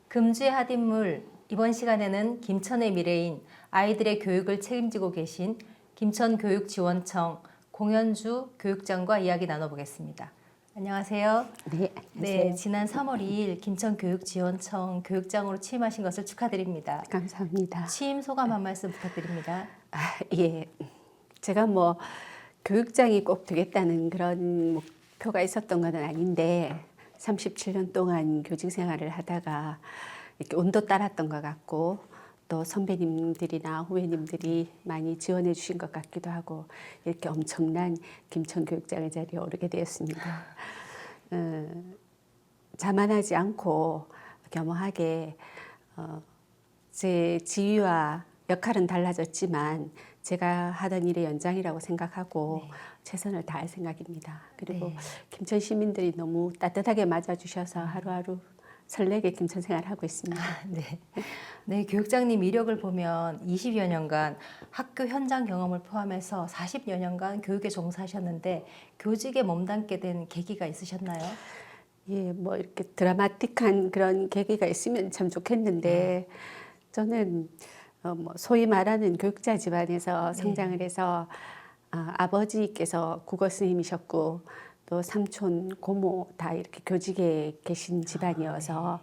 금주의 핫인물, 이번 시간에는 김천의 미래인 아이들의 교육을 책임지고 계신 김천교육지원청 공현주 교육장과 이야기 나눠보겠습니다. 안녕하세요. 네, 네, 안녕하세요. 지난 3월 2일 김천교육지원청 교육장으로 취임하신 것을 축하드립니다. 감사합니다. 취임 소감 한 말씀 부탁드립니다. 예, 제가 뭐 교육장이 꼭 되겠다는 그런 목표가 있었던 건 아닌데 37년 동안 교직 생활을 하다가 이렇게 운도 따랐던 것 같고 또 선배님들이나 후배님들이 많이 지원해 주신 것 같기도 하고 이렇게 엄청난 김천교육장의 자리에 오르게 되었습니다. 자만하지 않고 겸허하게 제 지위와 역할은 달라졌지만 제가 하던 일의 연장이라고 생각하고 최선을 다할 생각입니다. 그리고 김천 시민들이 너무 따뜻하게 맞아주셔서 하루하루 설레게 김천 생활하고 있습니다. 네, 교육장님 이력을 보면 20여 년간 학교 현장 경험을 포함해서 40여 년간 교육에 종사하셨는데 교직에 몸담게 된 계기가 있으셨나요? 예, 뭐 이렇게 드라마틱한 그런 계기가 있으면 참 좋겠는데 저는 뭐 소위 말하는 교육자 집안에서 성장을 해서 아버지께서 국어 선생님이셨고 또 삼촌, 고모 다 이렇게 교직에 계신 집안이어서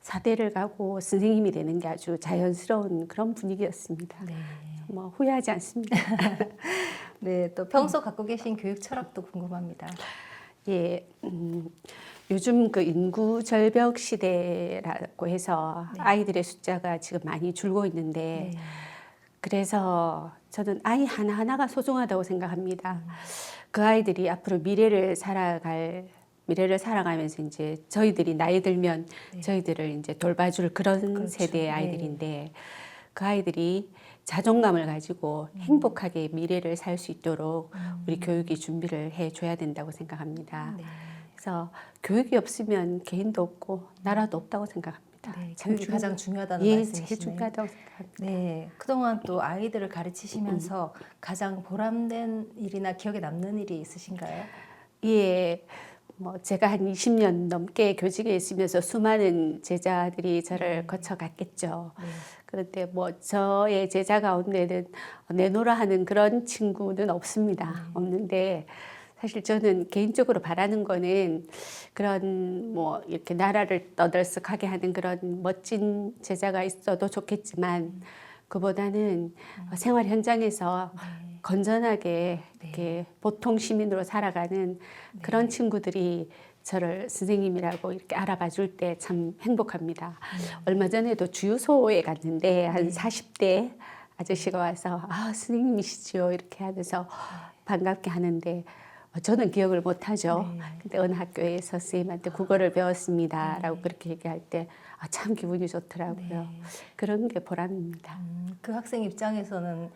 사대를 가고 선생님이 되는 게 아주 자연스러운 그런 분위기였습니다. 뭐 후회하지 않습니다. 네, 또 평소 갖고 계신 교육 철학도 궁금합니다. 예, 요즘 그 인구 절벽 시대라고 해서 아이들의 숫자가 지금 많이 줄고 있는데 그래서 저는 아이 하나하나가 소중하다고 생각합니다. 그 아이들이 앞으로 미래를 살아가면서 이제 저희들이 나이 들면 저희들을 이제 돌봐줄 그런 세대의 아이들인데 그 아이들이 자존감을 가지고 행복하게 미래를 살 수 있도록 우리 교육이 준비를 해줘야 된다고 생각합니다. 그래서 교육이 없으면 개인도 없고 나라도 없다고 생각합니다. 교육이 가장 중요하다는 말씀이시네요. 제일 중요하다고 생각합니다. 네, 그동안 또 아이들을 가르치시면서 가장 보람된 일이나 기억에 남는 일이 있으신가요? 예, 뭐 제가 한 20년 넘게 교직에 있으면서 수많은 제자들이 저를 거쳐갔겠죠. 그런데 뭐 저의 제자 가운데는 내노라 하는 그런 친구는 없습니다. 없는데 사실 저는 개인적으로 바라는 거는 그런 뭐 이렇게 나라를 떠들썩하게 하는 그런 멋진 제자가 있어도 좋겠지만 그보다는 생활 현장에서 건전하게 이렇게 보통 시민으로 살아가는 그런 친구들이 저를 선생님이라고 이렇게 알아봐 줄 때 참 행복합니다. 얼마 전에도 주유소에 갔는데 한 40대 아저씨가 와서 선생님이시죠 이렇게 하면서 반갑게 하는데 저는 기억을 못하죠. 근데 어느 학교에서 선생님한테 국어를 배웠습니다 라고 그렇게 얘기할 때 참 기분이 좋더라고요. 그런 게 보람입니다. 그 학생 입장에서는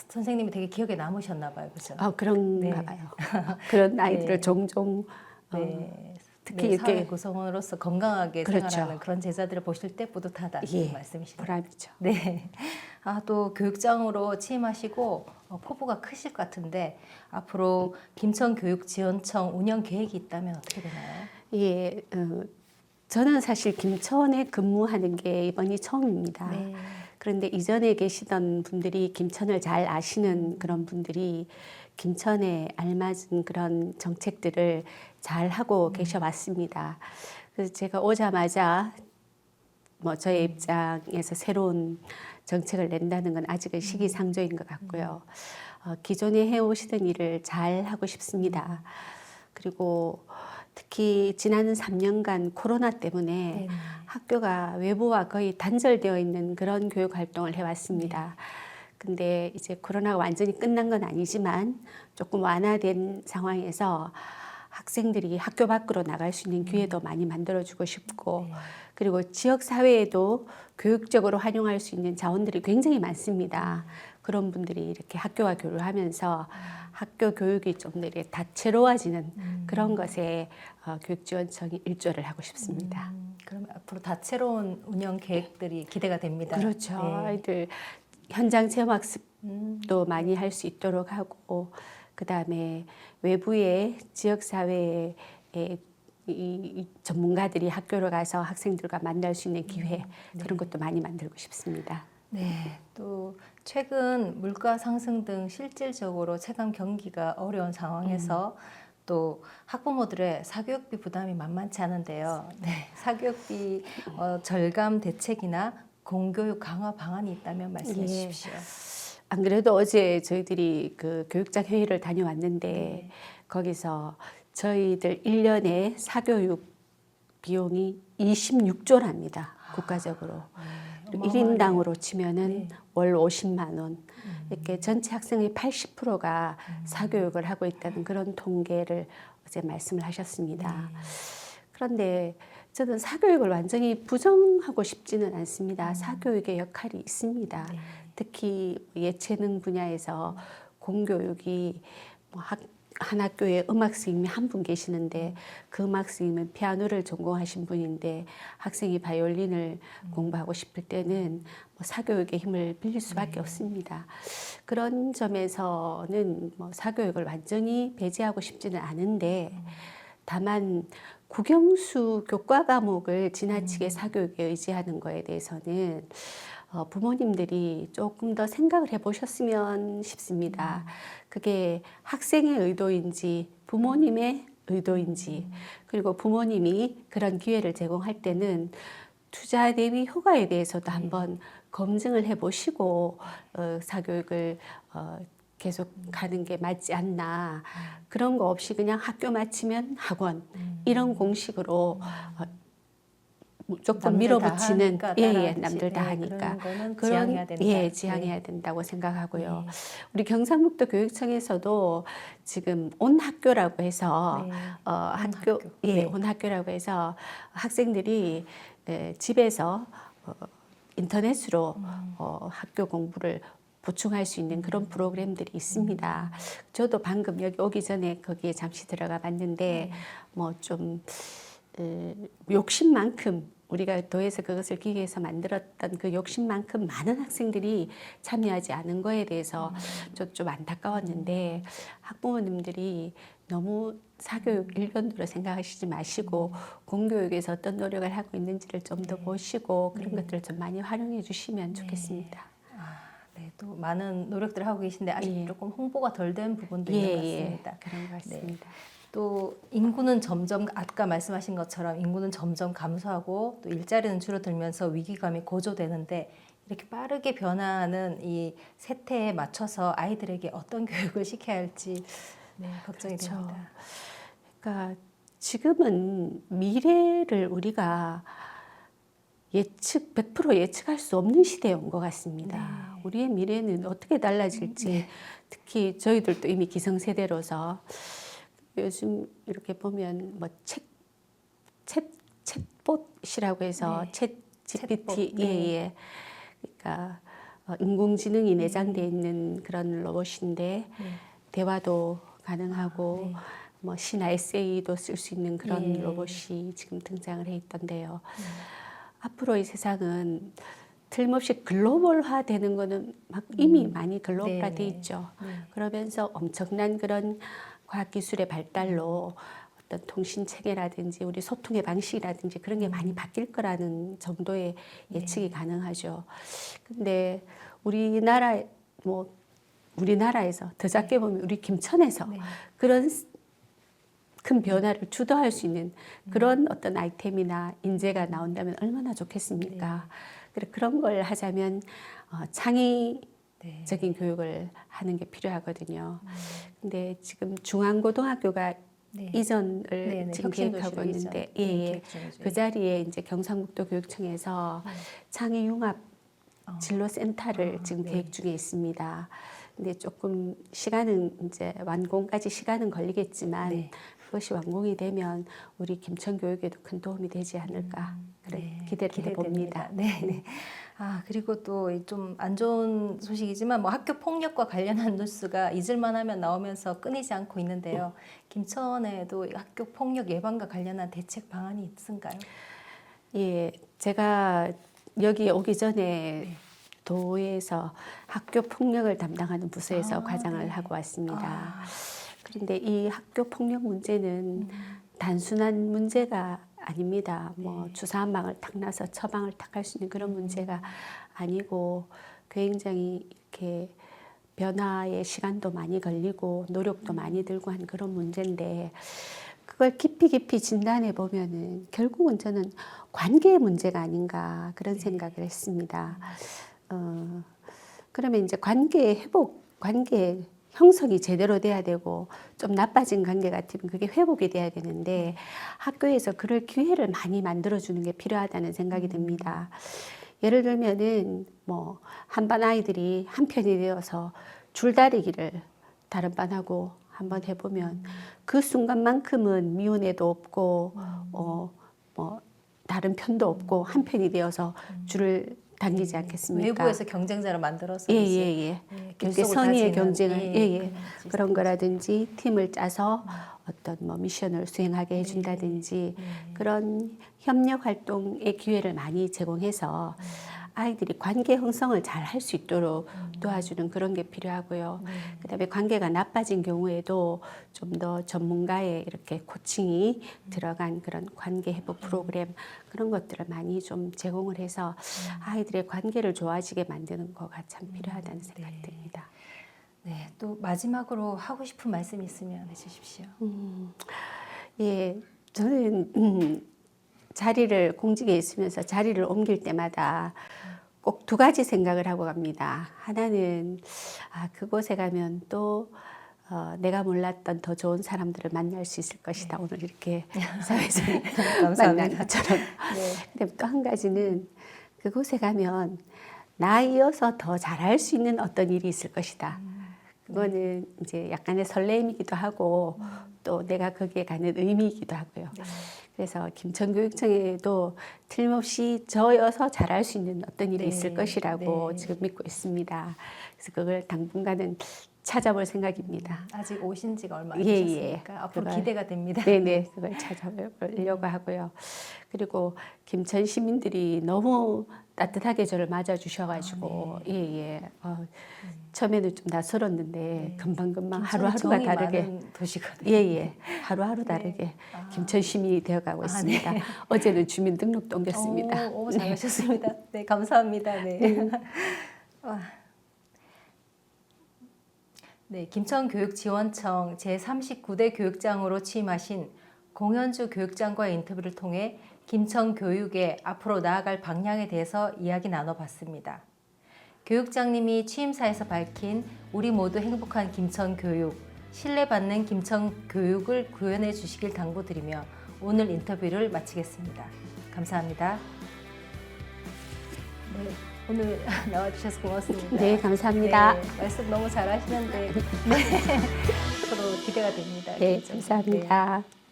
선생님이 되게 기억에 남으셨나 봐요. 그렇죠? 그런가 봐요. 그런 아이들을 종종 특히 이렇게 사회 구성원으로서 건강하게 생활하는 그런 제자들을 보실 때 뿌듯하다는 말씀이시네요. 보람이죠. 네. 또 교육장으로 취임하시고 포부가 크실 것 같은데 앞으로 김천교육지원청 운영 계획이 있다면 어떻게 되나요? 예, 저는 사실 김천에 근무하는 게 이번이 처음입니다. 그런데 이전에 계시던 분들이 김천을 잘 아시는 그런 분들이 김천에 알맞은 그런 정책들을 잘 하고 계셔왔습니다. 그래서 제가 오자마자 뭐 저의 입장에서 새로운 정책을 낸다는 건 아직은 시기상조인 것 같고요. 기존에 해오시던 일을 잘 하고 싶습니다. 그리고 특히 지난 3년간 코로나 때문에 학교가 외부와 거의 단절되어 있는 그런 교육 활동을 해왔습니다. 근데 이제 코로나가 완전히 끝난 건 아니지만 조금 완화된 상황에서 학생들이 학교 밖으로 나갈 수 있는 기회도 많이 만들어주고 싶고 그리고 지역사회에도 교육적으로 활용할 수 있는 자원들이 굉장히 많습니다. 그런 분들이 이렇게 학교와 교류하면서 학교 교육이 좀 더 이렇게 다채로워지는 그런 것에 교육지원청이 일조를 하고 싶습니다. 그럼 앞으로 다채로운 운영 계획들이 기대가 됩니다. 그렇죠. 아이들 현장 체험학습도 많이 할 수 있도록 하고 그다음에 외부의 지역사회에 이 전문가들이 학교로 가서 학생들과 만날 수 있는 기회 그런 것도 많이 만들고 싶습니다. 네, 또 최근 물가 상승 등 실질적으로 체감 경기가 어려운 상황에서 또 학부모들의 사교육비 부담이 만만치 않은데요. 네, 사교육비 절감 대책이나 공교육 강화 방안이 있다면 말씀해 주십시오. 안 그래도 어제 저희들이 그 교육장 회의를 다녀왔는데 네. 거기서 저희들 1년에 사교육 비용이 26조랍니다. 국가적으로. 그리고 1인당으로 치면은 네. 월 50만 원. 이렇게 전체 학생의 80%가 사교육을 하고 있다는 그런 통계를 어제 말씀을 하셨습니다. 그런데 저는 사교육을 완전히 부정하고 싶지는 않습니다. 사교육의 역할이 있습니다. 특히 예체능 분야에서 공교육이 한 학교에 음악 선생님이 한 분 계시는데 그 음악 선생님은 피아노를 전공하신 분인데 학생이 바이올린을 공부하고 싶을 때는 사교육의 힘을 빌릴 수밖에 없습니다. 그런 점에서는 사교육을 완전히 배제하고 싶지는 않은데 다만 국영수 교과 과목을 지나치게 사교육에 의지하는 거에 대해서는 부모님들이 조금 더 생각을 해보셨으면 싶습니다. 그게 학생의 의도인지 부모님의 의도인지 그리고 부모님이 그런 기회를 제공할 때는 투자 대비 효과에 대해서도 한번 검증을 해보시고 사교육을 계속 가는 게 맞지 않나. 그런 거 없이 그냥 학교 마치면 학원 이런 공식으로 조금 밀어붙이는 남들 다 하니까 그런 거는 그런 지양해야 된다. 지양해야 된다고 생각하고요. 우리 경상북도 교육청에서도 지금 온 학교라고 해서 온 학교라고 해서 학생들이 집에서 인터넷으로 학교 공부를 보충할 수 있는 그런 프로그램들이 있습니다. 저도 방금 여기 오기 전에 거기에 잠시 들어가 봤는데 좀 욕심만큼 우리가 도에서 그것을 기획해서 만들었던 그 욕심만큼 많은 학생들이 참여하지 않은 거에 대해서 좀 안타까웠는데 학부모님들이 너무 사교육 일변도로 생각하시지 마시고 공교육에서 어떤 노력을 하고 있는지를 좀 더 보시고 그런 것들을 좀 많이 활용해 주시면 좋겠습니다. 네, 또 많은 노력들을 하고 계신데 아직 조금 홍보가 덜 된 부분도 있는 것 같습니다. 그런 것 같습니다. 또 인구는 점점 아까 말씀하신 것처럼 인구는 점점 감소하고 또 일자리는 줄어들면서 위기감이 고조되는데 이렇게 빠르게 변화하는 이 세태에 맞춰서 아이들에게 어떤 교육을 시켜야 할지 걱정이 됩니다. 그러니까 지금은 미래를 우리가 100% 예측할 수 없는 시대에 온 것 같습니다. 우리의 미래는 어떻게 달라질지 특히 저희들도 이미 기성세대로서 요즘 이렇게 보면 챗봇이라고 해서 챗 GPT 그러니까 인공지능이 내장되어 있는 그런 로봇인데 대화도 가능하고 시나 에세이도 쓸 수 있는 그런 로봇이 지금 등장을 해 있던데요. 앞으로의 세상은 틀림없이 글로벌화 되는 거는 이미 많이 글로벌화 돼 있죠. 그러면서 엄청난 그런 과학기술의 발달로 어떤 통신 체계라든지 우리 소통의 방식이라든지 그런 게 많이 바뀔 거라는 정도의 예측이 가능하죠. 근데 우리나라에서 더 작게 보면 우리 김천에서 그런 큰 변화를 주도할 수 있는 그런 어떤 아이템이나 인재가 나온다면 얼마나 좋겠습니까? 그런 걸 하자면 창의적인 교육을 하는 게 필요하거든요. 근데 지금 중앙고등학교가 이전을 지금 계획하고 있는데 그 자리에 이제 경상북도 교육청에서 창의융합 진로센터를 지금 계획 중에 있습니다. 근데 조금 시간은 이제 완공까지 시간은 걸리겠지만 그것이 완공이 되면 우리 김천 교육에도 큰 도움이 되지 않을까 기대를 해봅니다. 그리고 또 좀 안 좋은 소식이지만 학교 폭력과 관련한 뉴스가 잊을만하면 나오면서 끊이지 않고 있는데요. 김천에도 학교 폭력 예방과 관련한 대책 방안이 있은가요? 예, 제가 여기 오기 전에 도에서 학교 폭력을 담당하는 부서에서 과장을 하고 왔습니다. 그런데 이 학교 폭력 문제는 단순한 문제가 아닙니다. 뭐 네. 주사 한 방을 탁 놔서 처방을 탁 할 수 있는 그런 문제가 아니고 굉장히 이렇게 변화의 시간도 많이 걸리고 노력도 많이 들고 한 그런 문제인데 그걸 깊이 진단해 보면은 결국은 저는 관계의 문제가 아닌가 그런 생각을 했습니다. 그러면 이제 관계의 회복, 관계 형성이 제대로 돼야 되고 좀 나빠진 관계 같으면 그게 회복이 돼야 되는데 학교에서 그럴 기회를 많이 만들어주는 게 필요하다는 생각이 듭니다. 예를 들면은 뭐 한 반 아이들이 한 편이 되어서 줄다리기를 다른 반하고 한번 해보면 그 순간만큼은 미운애도 없고 뭐 다른 편도 없고 한 편이 되어서 줄을 당기지 않겠습니까? 외부에서 경쟁자를 만들어서 예, 이제 예, 예. 예, 그렇게 결속을 선의의 다지는, 경쟁을 예, 예, 예. 그런 그런 시스템이죠. 거라든지 팀을 짜서 어떤 뭐 미션을 수행하게 해준다든지 그런 협력 활동의 기회를 많이 제공해서 아이들이 관계 형성을 잘 할 수 있도록 도와주는 그런 게 필요하고요. 그다음에 관계가 나빠진 경우에도 좀 더 전문가의 이렇게 코칭이 들어간 그런 관계 회복 프로그램 그런 것들을 많이 좀 제공을 해서 아이들의 관계를 좋아지게 만드는 거가 참 필요하다는 생각이 듭니다. 네, 또 마지막으로 하고 싶은 말씀이 있으면 해주십시오. 예, 저는 자리를 공직에 있으면서 자리를 옮길 때마다 꼭 두 가지 생각을 하고 갑니다. 하나는 그곳에 가면 또 내가 몰랐던 더 좋은 사람들을 만날 수 있을 것이다. 오늘 이렇게 사회에서 만난 것처럼. 근데 또 한 가지는 그곳에 가면 나 이어서 더 잘할 수 있는 어떤 일이 있을 것이다. 그거는 이제 약간의 설렘이기도 하고 또 내가 거기에 가는 의미이기도 하고요. 그래서 김천교육청에도 틀림없이 저여서 잘할 수 있는 어떤 일이 있을 것이라고 지금 믿고 있습니다. 그래서 그걸 당분간은 찾아볼 생각입니다. 아직 오신 지가 얼마 안 예, 되셨으니까 예. 앞으로 그걸, 기대가 됩니다. 네네, 그걸 찾아보려고 하고요. 그리고 김천 시민들이 너무 따뜻하게 저를 맞아주셔가지고 예예. 처음에는 좀 낯설었는데 금방금방 하루하루가 다르게 도시거든요. 예예. 하루하루 다르게 김천 시민이 되어가고 있습니다. 네. 어제는 주민등록도 옮겼습니다. 오, 잘하셨습니다. 네, 감사합니다. 네. 네, 김천교육지원청 제39대 교육장으로 취임하신 공현주 교육장과의 인터뷰를 통해 김천교육의 앞으로 나아갈 방향에 대해서 이야기 나눠봤습니다. 교육장님이 취임사에서 밝힌 우리 모두 행복한 김천교육, 신뢰받는 김천교육을 구현해 주시길 당부드리며 오늘 인터뷰를 마치겠습니다. 감사합니다. 네, 오늘 나와주셔서 고맙습니다. 네, 감사합니다. 네, 말씀 너무 잘하시는데 네, 앞으로 기대가 됩니다. 네, 김천. 감사합니다. 네.